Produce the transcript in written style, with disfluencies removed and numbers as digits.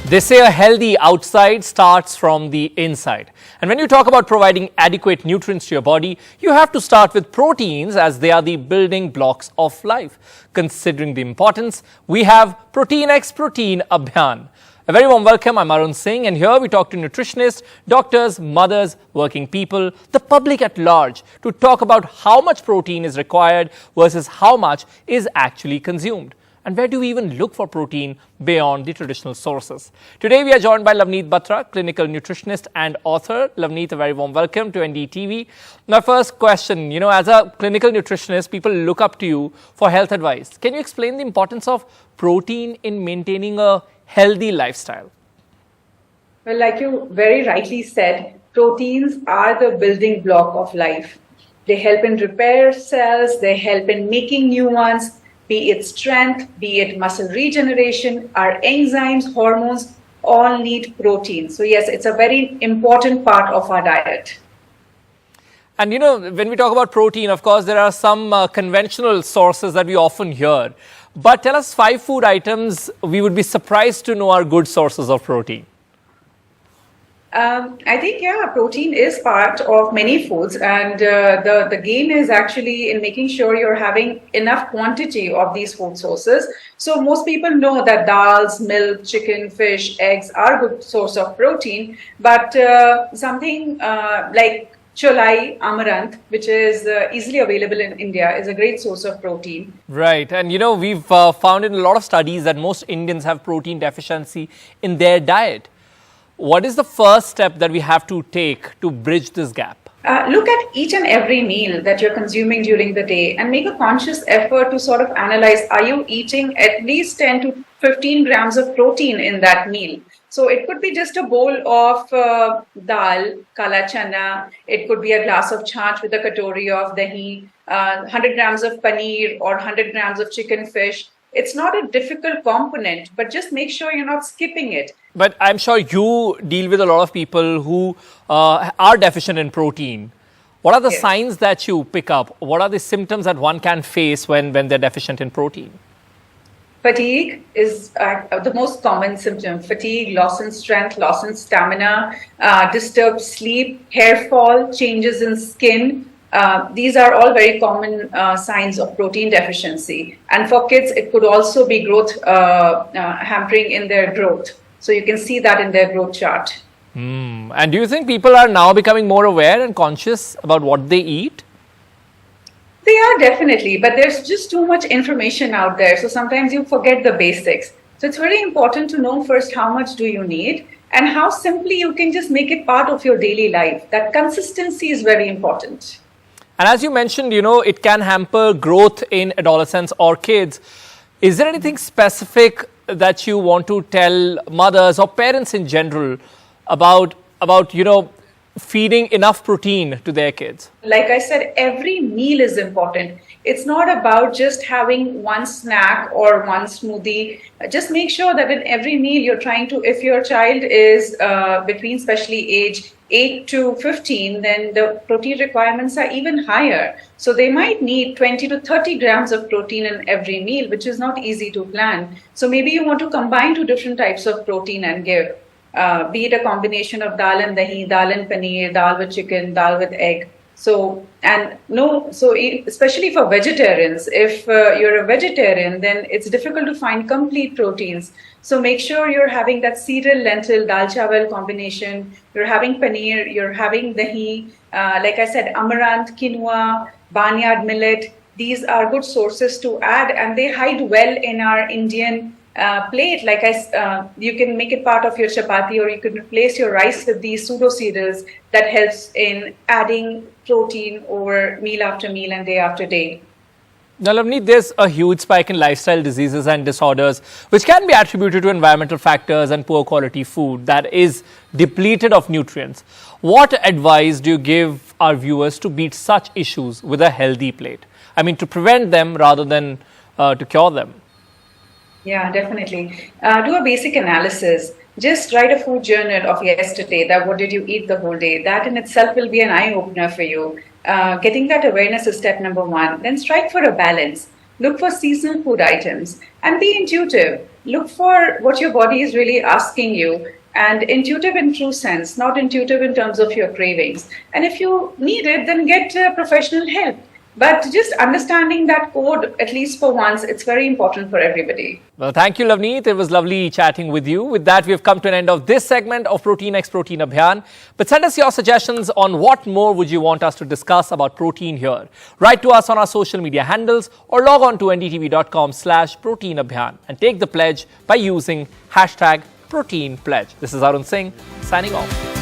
They say a healthy outside starts from the inside. And when you talk about providing adequate nutrients to your body, you have to start with proteins as they are the building blocks of life. Considering the importance, we have Protein X Protein Abhiyan. A very warm welcome. I'm Arun Singh, and here we talk to nutritionists, doctors, mothers, working people, the public at large to talk about how much protein is required versus how much is actually consumed. And where do we even look for protein beyond the traditional sources? Today, we are joined by Lovneet Batra, clinical nutritionist and author. Lovneet, a very warm welcome to NDTV. My first question, as a clinical nutritionist, people look up to you for health advice. Can you explain the importance of protein in maintaining a healthy lifestyle? Well, like you very rightly said, proteins are the building block of life. They help in repair cells, they help in making new ones, be it strength, be it muscle regeneration, our enzymes, hormones, all need protein. So yes, it's a very important part of our diet. And when we talk about protein, of course, there are some conventional sources that we often hear. But tell us 5 food items we would be surprised to know are good sources of protein. I think, protein is part of many foods, and the game is actually in making sure you're having enough quantity of these food sources. So most people know that dals, milk, chicken, fish, eggs are good source of protein, but something like cholai, amaranth, which is easily available in India, is a great source of protein. Right. And, we've found in a lot of studies that most Indians have protein deficiency in their diet. What is the first step that we have to take to bridge this gap? Look at each and every meal that you're consuming during the day and make a conscious effort to sort of analyze, are you eating at least 10 to 15 grams of protein in that meal? So it could be just a bowl of dal, kala chana. It could be a glass of chaat with a katori of dahi, 100 grams of paneer or 100 grams of chicken fish. It's not a difficult component, but just make sure you're not skipping it. But I'm sure you deal with a lot of people who are deficient in protein. What are the signs that you pick up? What are the symptoms that one can face when they're deficient in protein? Fatigue is the most common symptom. Fatigue, loss in strength, loss in stamina, disturbed sleep, hair fall, changes in skin. These are all very common signs of protein deficiency. And for kids, it could also be growth hampering in their growth. So you can see that in their growth chart. And do you think people are now becoming more aware and conscious about what they eat? They are definitely, but there's just too much information out there. So sometimes you forget the basics. So it's very important to know first how much do you need and how simply you can just make it part of your daily life. That consistency is very important. And as you mentioned, it can hamper growth in adolescents or kids. Is there anything specific that you want to tell mothers or parents in general about feeding enough protein to their kids? Like I said, every meal is important. It's not about just having one snack or one smoothie. Just make sure that in every meal you're trying to, if your child is between especially age 8 to 15, then the protein requirements are even higher. So they might need 20 to 30 grams of protein in every meal, which is not easy to plan. So maybe you want to combine 2 different types of protein and give. Be it a combination of dal and dahi, dal and paneer, dal with chicken, dal with egg. So especially for vegetarians, if you're a vegetarian, then it's difficult to find complete proteins. So make sure you're having that cereal, lentil, dal chawal combination. You're having paneer, you're having dahi, like I said, amaranth, quinoa, barnyard millet. These are good sources to add, and they hide well in our Indian plate. Like you can make it part of your chapati, or you can replace your rice with these pseudo cereals that helps in adding protein over meal after meal and day after day. Now, Lovneet, there's a huge spike in lifestyle diseases and disorders, which can be attributed to environmental factors and poor quality food that is depleted of nutrients. What advice do you give our viewers to beat such issues with a healthy plate? I mean, to prevent them rather than to cure them. Yeah, definitely. Do a basic analysis. Just write a food journal of yesterday, that what did you eat the whole day. That in itself will be an eye-opener for you. Getting that awareness is step number 1. Then strike for a balance. Look for seasonal food items and be intuitive. look for what your body is really asking you, and intuitive in true sense, not intuitive in terms of your cravings. And if you need it, then get professional help. But just understanding that code, at least for once, it's very important for everybody. Well, thank you, Lovneet. It was lovely chatting with you. With that, we've come to an end of this segment of Protein X Protein Abhiyan. But send us your suggestions on what more would you want us to discuss about protein here. Write to us on our social media handles or log on to ndtv.com/Protein Abhiyan and take the pledge by using #ProteinPledge. This is Arun Singh signing off.